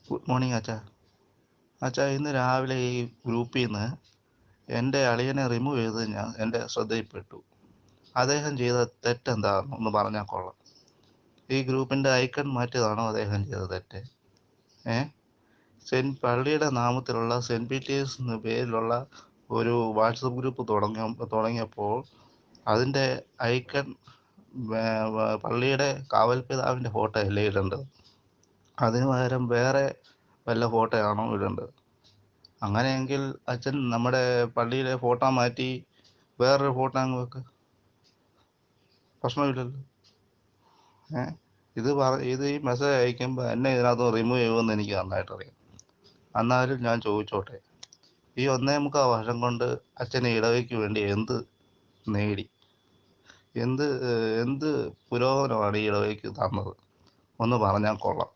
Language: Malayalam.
ഗുഡ് മോർണിംഗ് അച്ഛാ. അച്ഛാ, ഇന്ന് രാവിലെ ഈ ഗ്രൂപ്പിൽ നിന്ന് എൻ്റെ അളിയനെ റിമൂവ് ചെയ്ത് എൻ്റെ ശ്രദ്ധയിൽപ്പെട്ടു. അദ്ദേഹം ചെയ്ത തെറ്റെന്താണെന്ന് ഒന്ന് പറഞ്ഞാൽ കൊള്ളാം. ഈ ഗ്രൂപ്പിൻ്റെ ഐക്കൺ മാറ്റിയതാണോ അദ്ദേഹം ചെയ്ത തെറ്റ്? ഏ പള്ളിയുടെ നാമത്തിലുള്ള സെൻറ്റ് പീറ്റേഴ്സ് എന്ന പേരിലുള്ള ഒരു വാട്സപ്പ് ഗ്രൂപ്പ് തുടങ്ങിയപ്പോൾ അതിൻ്റെ ഐക്കൺ പള്ളിയുടെ കാവൽപിതാവിൻ്റെ ഫോട്ടോ അല്ലേ ഇടേണ്ടത്? അതിന് പകരം വേറെ വല്ല ഫോട്ടോയാണോ ഇടേണ്ടത്? അങ്ങനെയെങ്കിൽ അച്ഛൻ നമ്മുടെ പള്ളിയിലെ ഫോട്ടോ മാറ്റി വേറൊരു ഫോട്ടോ അങ്ങ് വെക്ക്, പ്രശ്നമില്ലല്ലോ. ഏ ഇത് ഈ മെസ്സേജ് അയക്കുമ്പോൾ എന്നെ ഇതിനകത്ത് റിമൂവ് ചെയ്യുമെന്ന് എനിക്ക് നന്നായിട്ട് അറിയാം. എന്നാലും ഞാൻ ചോദിച്ചോട്ടെ, ഈ 1.25 വർഷം കൊണ്ട് അച്ഛന് ഇടവയ്ക്ക് വേണ്ടി എന്ത് നേടി, എന്ത് എന്ത് പുരോഗമനമാണ് ഈ ഇടവയ്ക്ക് തന്നത്? ഒന്ന് പറഞ്ഞാൽ കൊള്ളാം.